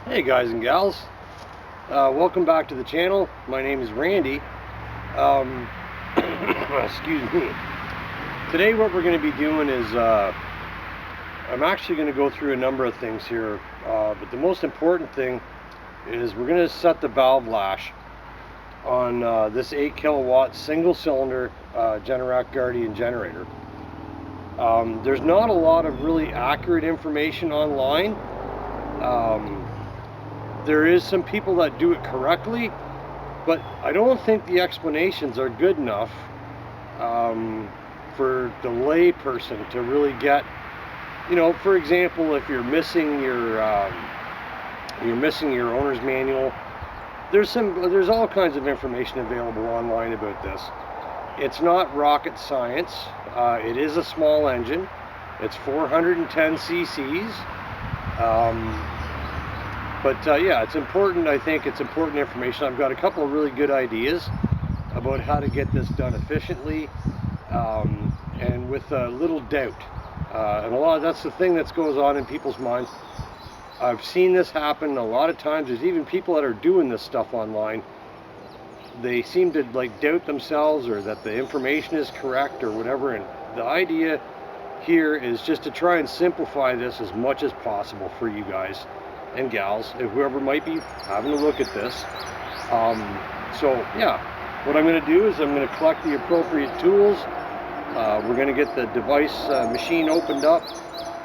Hey guys and gals, welcome back to the channel. My name is Randy. Excuse me. Today what we're going to be doing is I'm actually going to go through a number of things here, but the most important thing is we're going to set the valve lash on this 8 kilowatt single cylinder Generac Guardian generator. There's not a lot of really accurate information online. There is some people that do it correctly, but I don't think the explanations are good enough for the lay person to really get, you know, for example, if you're missing your owner's manual, there's all kinds of information available online about this. It's not rocket science. It is a small engine. It's 410 cc's. Yeah, it's important. I think it's important information. I've got a couple of really good ideas about how to get this done efficiently and with little doubt. And a lot of that's the thing that goes on in people's minds. I've seen this happen a lot of times. There's even people that are doing this stuff online. They seem to like doubt themselves or that the information is correct or whatever. And the idea here is just to try and simplify this as much as possible for you guys and gals, and whoever might be having a look at this. So yeah, what I'm going to do is I'm going to collect the appropriate tools. We're going to get the device machine opened up.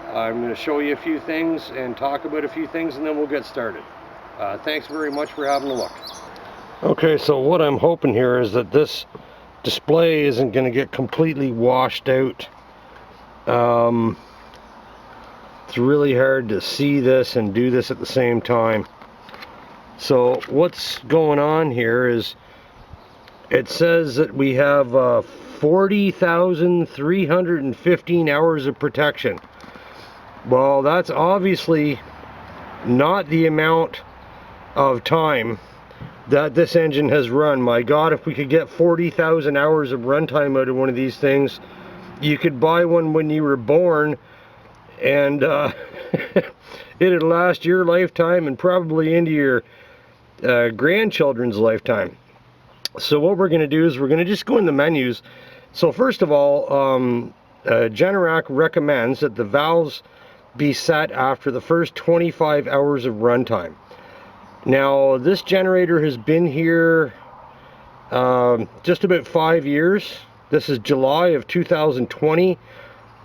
I'm going to show you a few things and talk about a few things, and then we'll get started. Thanks very much for having a look. Okay, so what I'm hoping here is that this display isn't going to get completely washed out. It's really hard to see this and do this at the same time. So what's going on here is it says that we have 40,315 hours of protection. Well, that's obviously not the amount of time that this engine has run. My God, if we could get 40,000 hours of runtime out of one of these things, you could buy one when you were born, and it'd last your lifetime and probably into your grandchildren's lifetime. So what we're going to do is we're going to just go in the menus. So first of all, Generac recommends that the valves be set after the first 25 hours of runtime. Now this generator has been here just about 5 years. This is July of 2020.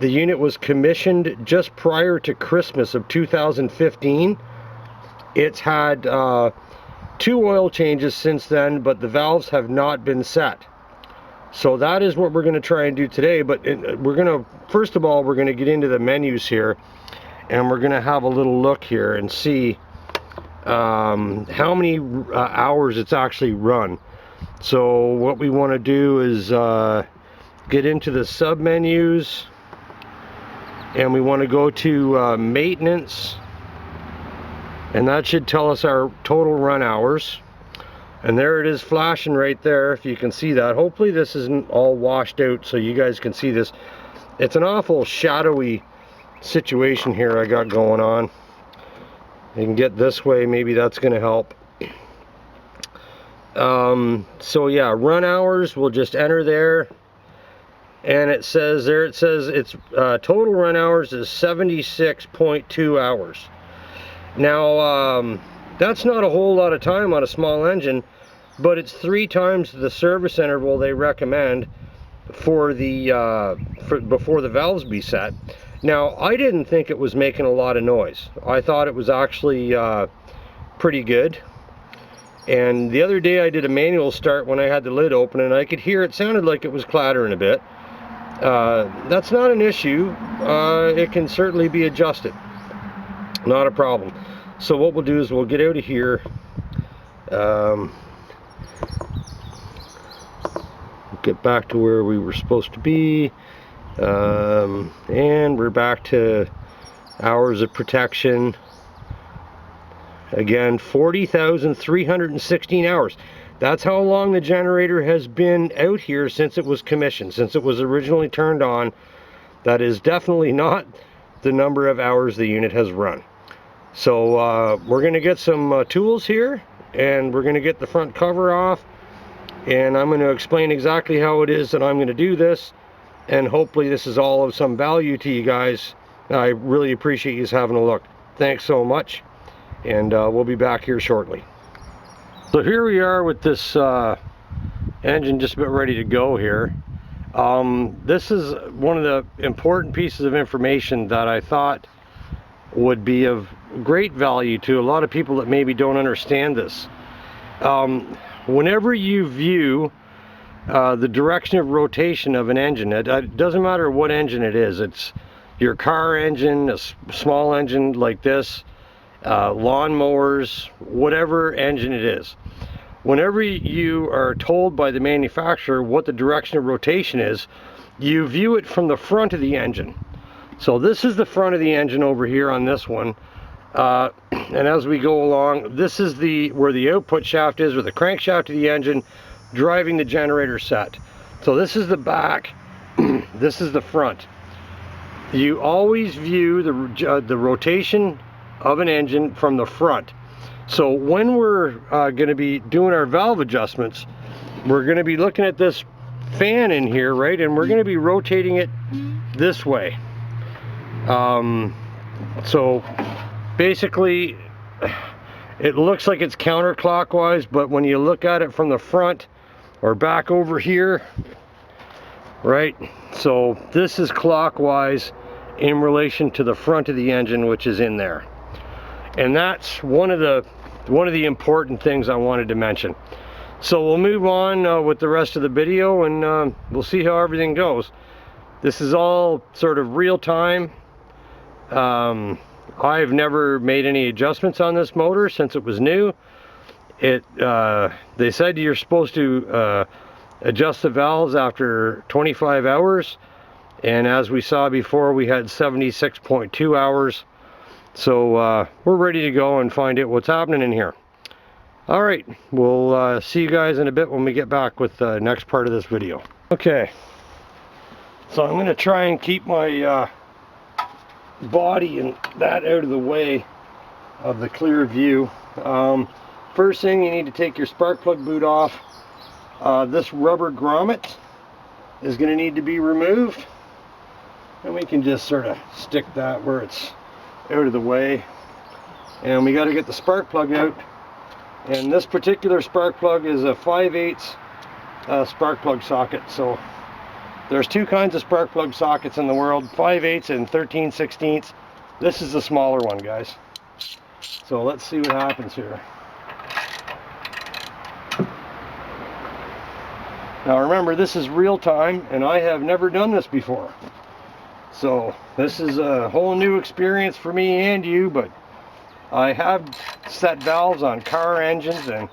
The unit was commissioned just prior to Christmas of 2015. It's had 2 oil changes since then, but the valves have not been set. So that is what we're going to try and do today. But we're going to, first of all, we're going to get into the menus here, and we're going to have a little look here and see how many hours it's actually run. So what we want to do is get into the sub menus, and we want to go to maintenance, and that should tell us our total run hours. And there it is flashing right there, if you can see that. Hopefully this isn't all washed out so you guys can see this. It's an awful shadowy situation here I got going on. You can get this way, maybe that's going to help. So yeah, run hours, we'll just enter there. And it says there, it says its total run hours is 76.2 hours. Now, that's not a whole lot of time on a small engine, but it's 3 times the service interval they recommend for the before the valves be set. Now, I didn't think it was making a lot of noise. I thought it was actually pretty good. And the other day I did a manual start when I had the lid open, and I could hear it sounded like it was clattering a bit. That's not an issue. It can certainly be adjusted. Not a problem. So what we'll do is we'll get out of here. Get back to where we were supposed to be. And we're back to hours of protection. Again, 40,316 hours. That's how long the generator has been out here since it was commissioned, since it was originally turned on. That is definitely not the number of hours the unit has run. So we're going to get some tools here, and we're going to get the front cover off, and I'm going to explain exactly how it is that I'm going to do this, and hopefully this is all of some value to you guys. I really appreciate you having a look. Thanks so much, and we'll be back here shortly. So here we are with this engine just about ready to go here. This is one of the important pieces of information that I thought would be of great value to a lot of people that maybe don't understand this. Whenever you view the direction of rotation of an engine, it doesn't matter what engine it is. It's your car engine, a small engine like this, lawn mowers, whatever engine it is. Whenever you are told by the manufacturer what the direction of rotation is, you view it from the front of the engine. So this is the front of the engine over here on this one, and as we go along, this is where the output shaft is, or the crankshaft of the engine driving the generator set. So this is the back, this is the front. You always view the rotation of an engine from the front. So when we're going to be doing our valve adjustments, we're going to be looking at this fan in here, right, and we're going to be rotating it this way. So basically it looks like it's counterclockwise, but when you look at it from the front or back over here, right, so this is clockwise in relation to the front of the engine, which is in there. And that's one of the important things I wanted to mention. So we'll move on with the rest of the video, and we'll see how everything goes. This is all sort of real time. I've never made any adjustments on this motor since it was new. They said you're supposed to adjust the valves after 25 hours, and as we saw before, we had 76.2 hours. So we're ready to go and find out what's happening in here. All right, we'll see you guys in a bit when we get back with the next part of this video. Okay, so I'm going to try and keep my body and that out of the way of the clear view. First thing, you need to take your spark plug boot off. This rubber grommet is going to need to be removed, and we can just sort of stick that where it's out of the way. And we got to get the spark plug out, and this particular spark plug is a 5/8 spark plug socket. So there's two kinds of spark plug sockets in the world, 5/8 and 13/16. This is the smaller one, guys. So let's see what happens here. Now remember, this is real time, and I have never done this before. So this is a whole new experience for me and you, but I have set valves on car engines and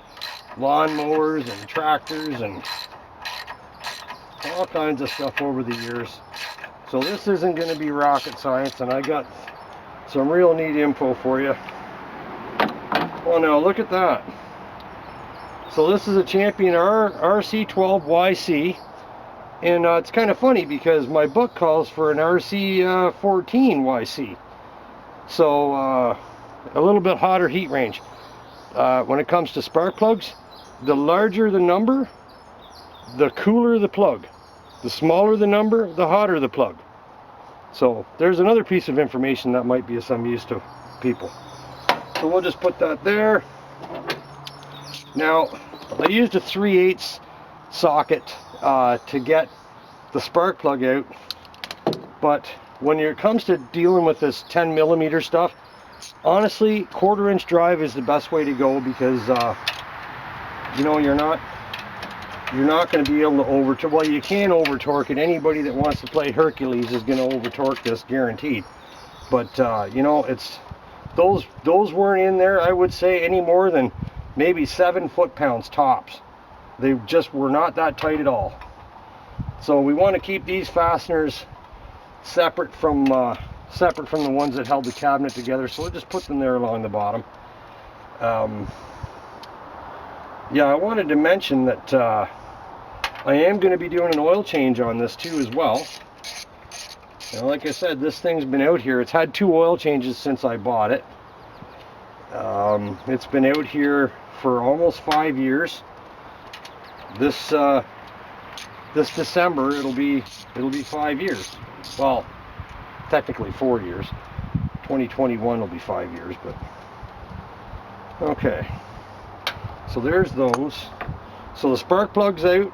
lawn mowers and tractors and all kinds of stuff over the years. So this isn't going to be rocket science, and I got some real neat info for you. Well, now look at that. So this is a Champion RC12YC, and it's kind of funny because my book calls for an RC14YC. So a little bit hotter heat range. When it comes to spark plugs, the larger the number, the cooler the plug. The smaller the number, the hotter the plug. So there's another piece of information that might be of some use to people. So we'll just put that there. Now, I used a 3/8 socket to get the spark plug out, but when it comes to dealing with this 10mm stuff, honestly, 1/4 inch drive is the best way to go, because you know, you're not going to be able to over torque. Well, you can over torque it. Anybody that wants to play Hercules is going to over torque this, guaranteed. But you know, it's those weren't in there, I would say, any more than maybe 7 foot-pounds tops. They just were not that tight at all. So we want to keep these fasteners separate from the ones that held the cabinet together. So we'll just put them there along the bottom. Yeah, I wanted to mention that I am going to be doing an oil change on this too as well. Now, like I said, this thing's been out here. It's had 2 oil changes since I bought it. It's been out here for almost 5 years. This December it'll be 5 years. Well, technically 4 years. 2021 will be 5 years, but okay. So there's those. So the spark plug's out.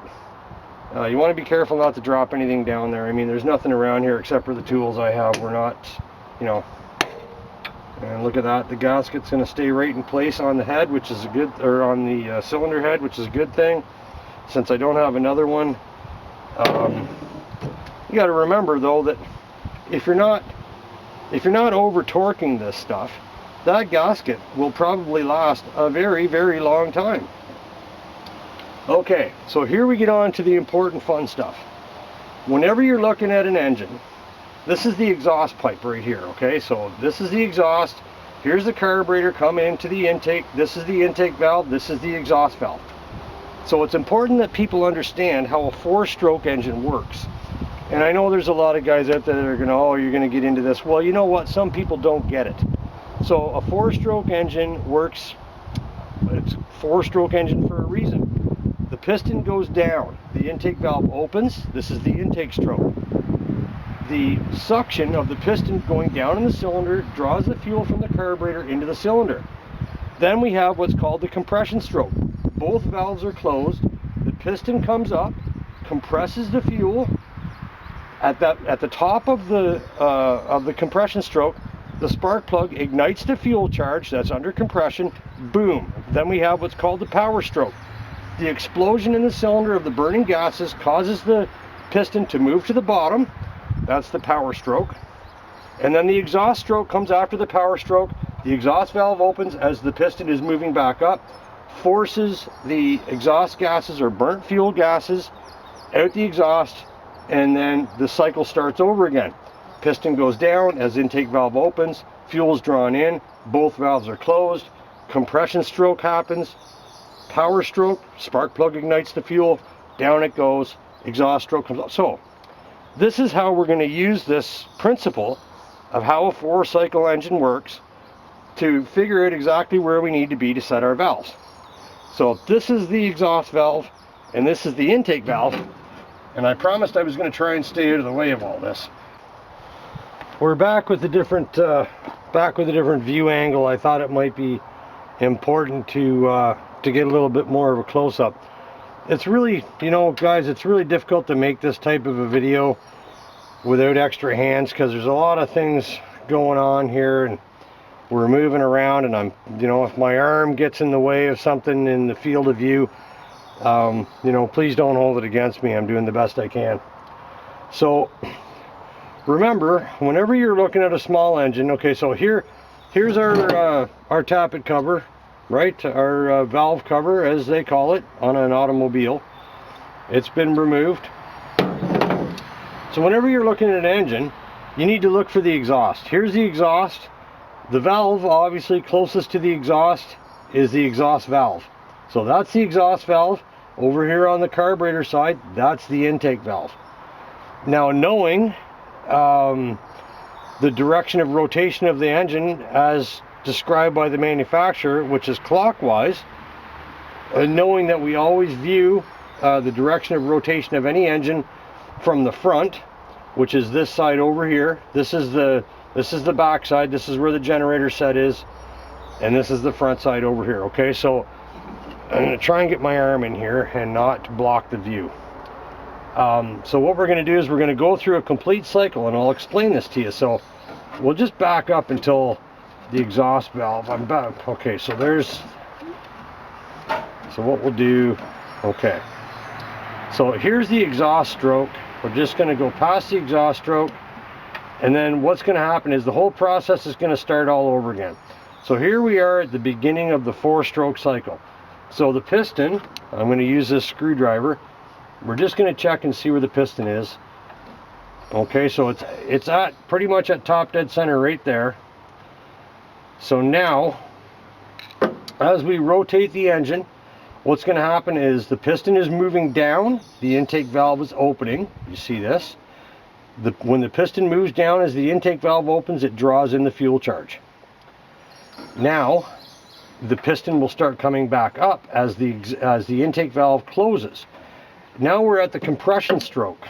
You want to be careful not to drop anything down there. I mean, there's nothing around here except for the tools I have. We're not, you know. And look at that. The gasket's going to stay right in place on the head, which is a good, or on the cylinder head, which is a good thing. Since I don't have another one, you got to remember though that if you're not over torquing this stuff, that gasket will probably last a very, very long time. Okay, so here we get on to the important fun stuff. Whenever you're looking at an engine, this is the exhaust pipe right here, okay? So this is the exhaust. Here's the carburetor coming into the intake. This is the intake valve. This is the exhaust valve. So it's important that people understand how a 4-stroke engine works. And I know there's a lot of guys out there that are going to, oh, you're going to get into this. Well, you know what? Some people don't get it. So a 4-stroke engine works, it's a 4-stroke engine for a reason. The piston goes down, the intake valve opens, this is the intake stroke. The suction of the piston going down in the cylinder draws the fuel from the carburetor into the cylinder. Then we have what's called the compression stroke. Both valves are closed, the piston comes up, compresses the fuel. At the top of the compression stroke, the spark plug ignites the fuel charge that's under compression, boom. Then we have what's called the power stroke. The explosion in the cylinder of the burning gases causes the piston to move to the bottom. That's the power stroke. And then the exhaust stroke comes after the power stroke. The exhaust valve opens as the piston is moving back up, forces the exhaust gases or burnt fuel gases out the exhaust, and then the cycle starts over again. Piston goes down as intake valve opens, fuel is drawn in, both valves are closed, compression stroke happens, power stroke, spark plug ignites the fuel, down it goes, exhaust stroke comes up. So this is how we're going to use this principle of how a 4-cycle engine works to figure out exactly where we need to be to set our valves. So this is the exhaust valve and this is the intake valve, and I promised I was going to try and stay out of the way of all this. We're back with a different view angle. I thought it might be important to get a little bit more of a close-up. It's really, you know, guys, it's really difficult to make this type of a video without extra hands because there's a lot of things going on here and we're moving around, and I'm, you know, if my arm gets in the way of something in the field of view, you know, please don't hold it against me. I'm doing the best I can. So remember, whenever you're looking at a small engine, okay, so here's our tappet cover, right? Our valve cover, as they call it on an automobile. It's been removed. So whenever you're looking at an engine, you need to look for the exhaust. Here's the exhaust. The valve, obviously closest to the exhaust, is the exhaust valve. So that's the exhaust valve. Over here on the carburetor side, that's the intake valve. Now, knowing the direction of rotation of the engine as described by the manufacturer, which is clockwise, and knowing that we always view the direction of rotation of any engine from the front, which is this side over here. This is the back side. This is where the generator set is, and this is the front side over here. Okay, so I'm going to try and get my arm in here and not block the view. So what we're going to do is we're going to go through a complete cycle, and I'll explain this to you. So we'll just back up until the exhaust valve. I'm back. Okay, so what we'll do, okay, so here's the exhaust stroke. We're just going to go past the exhaust stroke, and then what's going to happen is the whole process is going to start all over again. So here we are at the beginning of the 4-stroke cycle. So the piston, I'm going to use this screwdriver. We're just going to check and see where the piston is. Okay, so it's at pretty much at top dead center right there. So now, as we rotate the engine, what's going to happen is the piston is moving down, the intake valve is opening. You see this? When the piston moves down as the intake valve opens, it draws in the fuel charge. Now, the piston will start coming back up as the intake valve closes. Now we're at the compression stroke,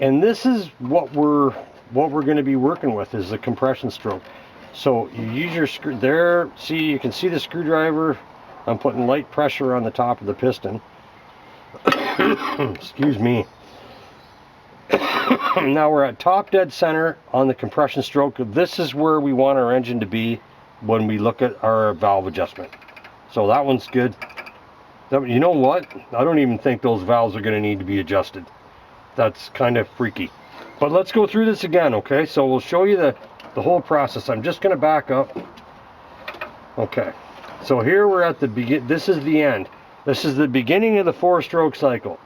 and this is what we're going to be working with, is the compression stroke. So you use your screw there. See, you can see the screwdriver. I'm putting light pressure on the top of the piston. Excuse me. Now we're at top dead center on the compression stroke. This is where we want our engine to be when we look at our valve adjustment. So that one's good. You know what? I don't even think those valves are going to need to be adjusted. That's kind of freaky. But let's go through this again, okay? So we'll show you the whole process. I'm just going to back up. Okay. So here we're at the begin. This is the end. This is the beginning of the 4-stroke cycle.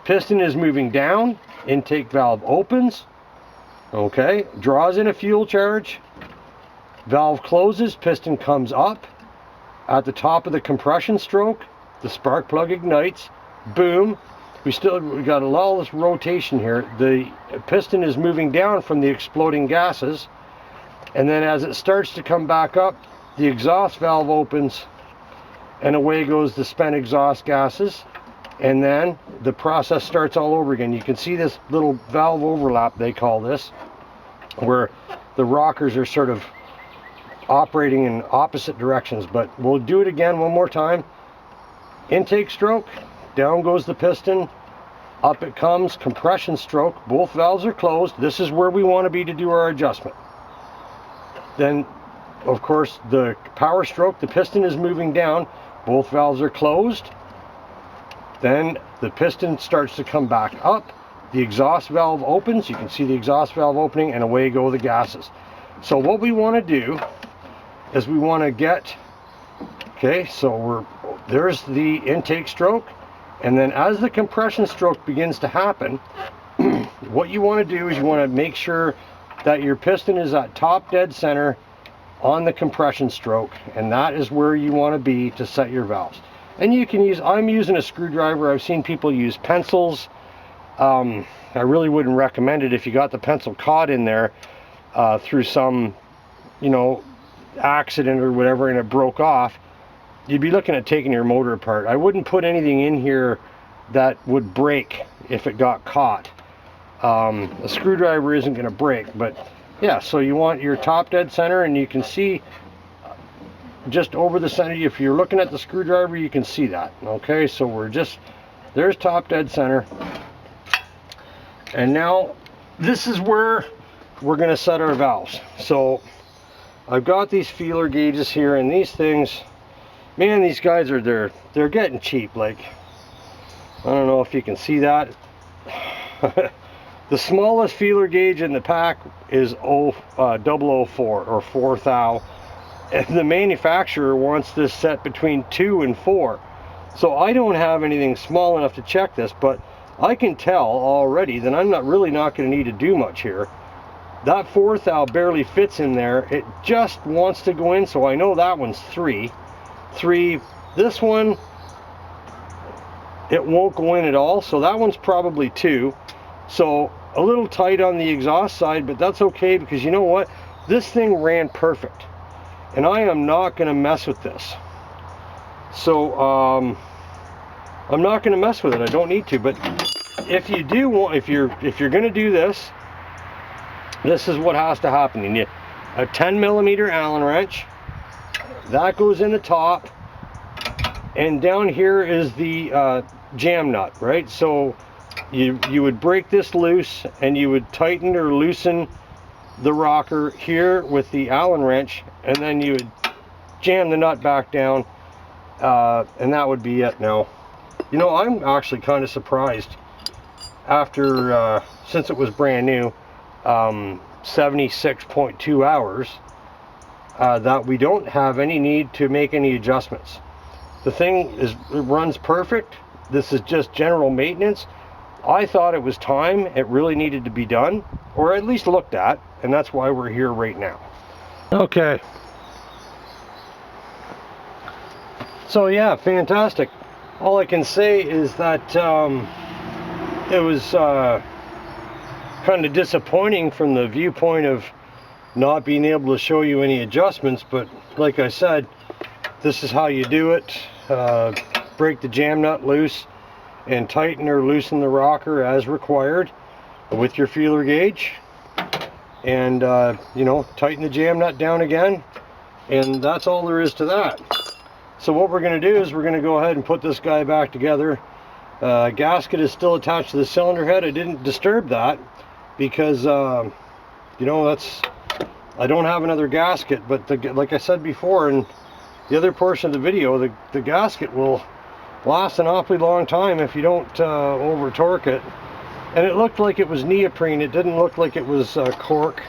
Piston is moving down. Intake valve opens. Okay. Draws in a fuel charge. Valve closes. Piston comes up. At the top of the compression stroke, the spark plug ignites. Boom. We got a lot of this rotation here. The piston is moving down from the exploding gases, and then as it starts to come back up, the exhaust valve opens, and away goes the spent exhaust gases, and then the process starts all over again. You can see this little valve overlap, they call this, where the rockers are sort of operating in opposite directions. But we'll do it again one more time. Intake stroke, down goes the piston, up it comes, compression stroke, both valves are closed. This is where we want to be to do our adjustment. Then, of course, the power stroke, the piston is moving down, both valves are closed. Then the piston starts to come back up, the exhaust valve opens, you can see the exhaust valve opening, and away go the gases. So what we want to do is we want to get, okay, so there's the intake stroke, and then as the compression stroke begins to happen, what you want to do is you want to make sure that your piston is at top dead center on the compression stroke, and that is where you want to be to set your valves. And you can use, I'm using a screwdriver. I've seen people use pencils. I really wouldn't recommend it if you got the pencil caught in there through some, you know, accident or whatever, and it broke off. You'd be looking at taking your motor apart. I wouldn't put anything in here that would break if it got caught. A screwdriver isn't going to break, but yeah, so you want your top dead center, and you can see just over the center. If you're looking at the screwdriver, you can see that. Okay, so we're just, there's top dead center. And now this is where we're going to set our valves. So I've got these feeler gauges here, and these things, man, these guys are, they're getting cheap. Like, I don't know if you can see that. The smallest feeler gauge in the pack is 004 or 4 thou, and the manufacturer wants this set between 2 and 4. So I don't have anything small enough to check this, but I can tell already that I'm really not going to need to do much here. That 4 thou barely fits in there. It just wants to go in, so I know that one's 3. This one, it won't go in at all, so that one's probably 2. So a little tight on the exhaust side, but that's okay, because you know what, this thing ran perfect, and I am not going to mess with this. So I'm not going to mess with it. I don't need to. But if you do want, if you're going to do this, this is what has to happen. You need a 10mm Allen wrench that goes in the top, and down here is the jam nut, right? So you would break this loose, and you would tighten or loosen the rocker here with the Allen wrench, and then you would jam the nut back down, and that would be it. Now, you know, I'm actually kind of surprised after since it was brand new, 76.2 hours, that we don't have any need to make any adjustments. The thing is, it runs perfect. This is just general maintenance. I thought it was time. It really needed to be done, or at least looked at, and that's why we're here right now. Okay. So yeah, fantastic. All I can say is that it was kind of disappointing from the viewpoint of not being able to show you any adjustments, but like I said, this is how you do it. Break the jam nut loose and tighten or loosen the rocker as required with your feeler gauge, and you know, tighten the jam nut down again, and that's all there is to that. So what we're going to do is we're going to go ahead and put this guy back together. Gasket is still attached to the cylinder head. I didn't disturb that because you know, I don't have another gasket, but like I said before in the other portion of the video, the gasket will last an awfully long time if you don't over torque it. And it looked like it was neoprene. It didn't look like it was cork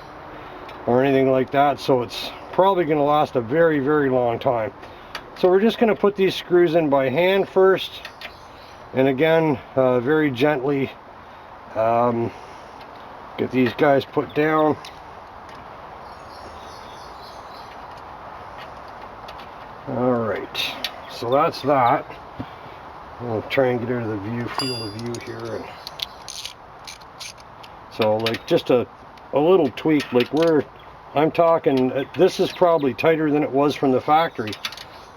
or anything like that, so it's probably going to last a very, very long time. So we're just going to put these screws in by hand first, and again, very gently get these guys put down. Alright, so that's that. I'll try and get out of the view, field of view here. And so like just a little tweak, like I'm talking, this is probably tighter than it was from the factory.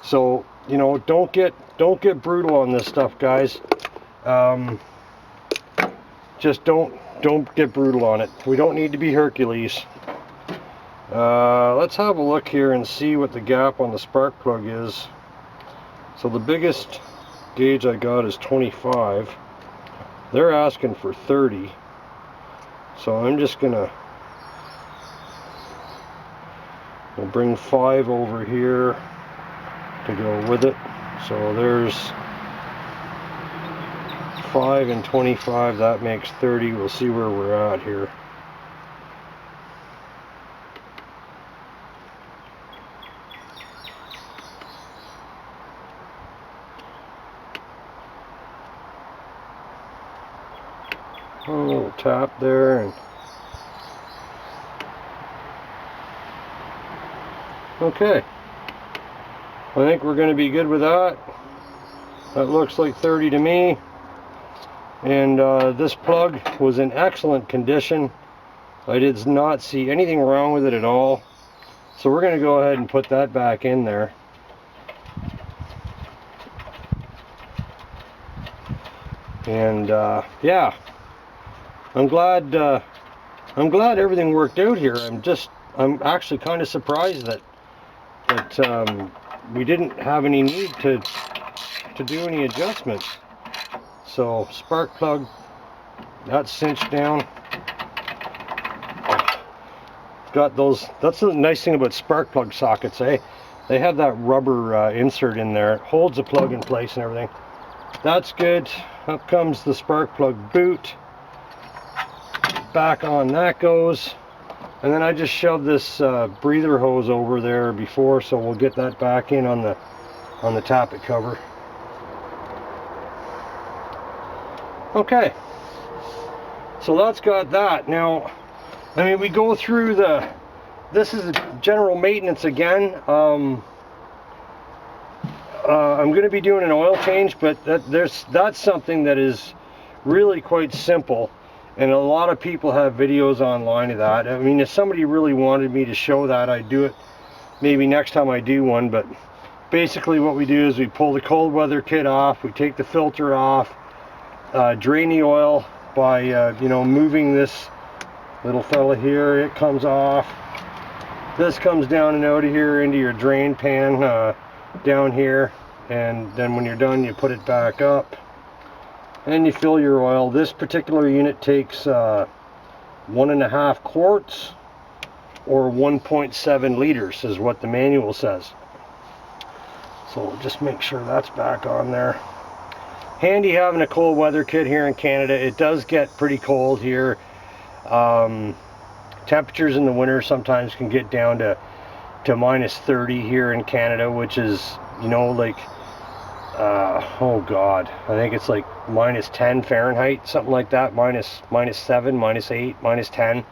So, you know, don't get brutal on this stuff, guys. Just don't get brutal on it. We don't need to be Hercules. Let's have a look here and see what the gap on the spark plug is. So the biggest gauge I got is 25. They're asking for 30. So I'm just gonna bring 5 over here to go with it. So there's 5 and 25, that makes 30. We'll see where we're at here. A little tap there, and okay, I think we're going to be good with that. That looks like 30 to me. And this plug was in excellent condition. I did not see anything wrong with it at all. So we're going to go ahead and put that back in there. And yeah, I'm glad everything worked out here. I'm actually kind of surprised that we didn't have any need to do any adjustments. So spark plug, that's cinched down. Got those. That's the nice thing about spark plug sockets, eh? They have that rubber insert in there. It holds the plug in place and everything. That's good. Up comes the spark plug boot. Back on that goes. And then I just shoved this breather hose over there before, so we'll get that back in on the tappet cover. Okay, so that's got that. Now, I mean, we go through this is general maintenance again. I'm going to be doing an oil change, but that's something that is really quite simple. And a lot of people have videos online of that. I mean, if somebody really wanted me to show that, I'd do it maybe next time I do one. But basically what we do is we pull the cold weather kit off, we take the filter off, drain the oil by, you know, moving this little fella here. It comes off. This comes down and out of here into your drain pan down here. And then when you're done, you put it back up. And you fill your oil. This particular unit takes 1.5 quarts or 1.7 liters is what the manual says. So we'll just make sure that's back on there. Handy having a cold weather kit here in Canada. It does get pretty cold here. Temperatures in the winter sometimes can get down to minus 30 here in Canada, which is, you know, like oh god, I think it's like minus 10 Fahrenheit, something like that. minus 7, minus 8, minus 10.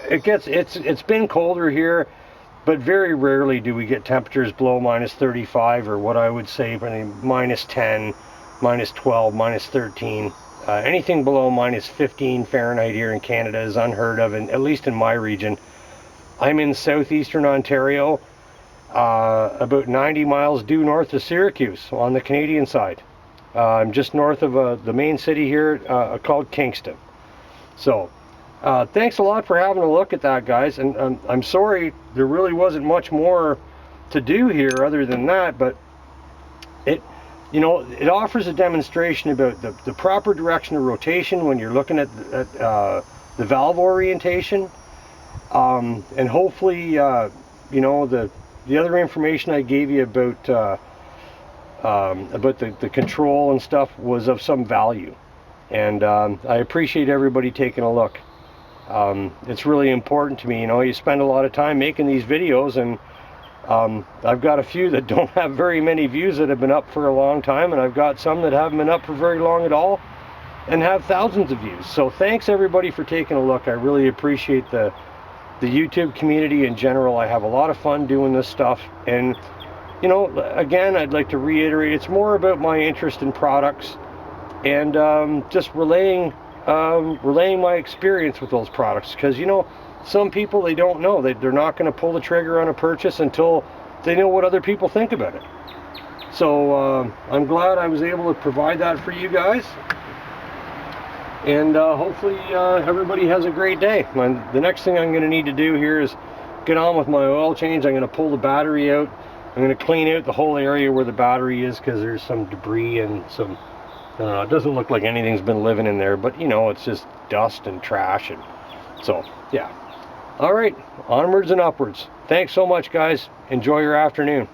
It's been colder here, but very rarely do we get temperatures below minus 35, or what I would say minus 10, minus 12, minus 13. Anything below minus 15 Fahrenheit here in Canada is unheard of, and at least in my region. I'm in southeastern Ontario. about 90 miles due north of Syracuse on the Canadian side. I'm just north of the main city here called Kingston. So thanks a lot for having a look at that, guys, and I'm sorry there really wasn't much more to do here other than that, but it offers a demonstration about the proper direction of rotation when you're looking at the valve orientation, and hopefully the other information I gave you about the control and stuff was of some value, and I appreciate everybody taking a look. It's really important to me. You spend a lot of time making these videos, and I've got a few that don't have very many views that have been up for a long time, and I've got some that haven't been up for very long at all and have thousands of views. So thanks everybody for taking a look. I really appreciate the YouTube community in general. I have a lot of fun doing this stuff, and again, I'd like to reiterate, it's more about my interest in products and just relaying my experience with those products, because some people, they don't know, they're not going to pull the trigger on a purchase until they know what other people think about it. So I'm glad I was able to provide that for you guys, and hopefully everybody has a great day. The next thing I'm going to need to do here is get on with my oil change. I'm going to pull the battery out. I'm going to clean out the whole area where the battery is, because there's some debris and some, it doesn't look like anything's been living in there, but it's just dust and trash, and so yeah. All right, onwards and upwards. Thanks so much, guys. Enjoy your afternoon.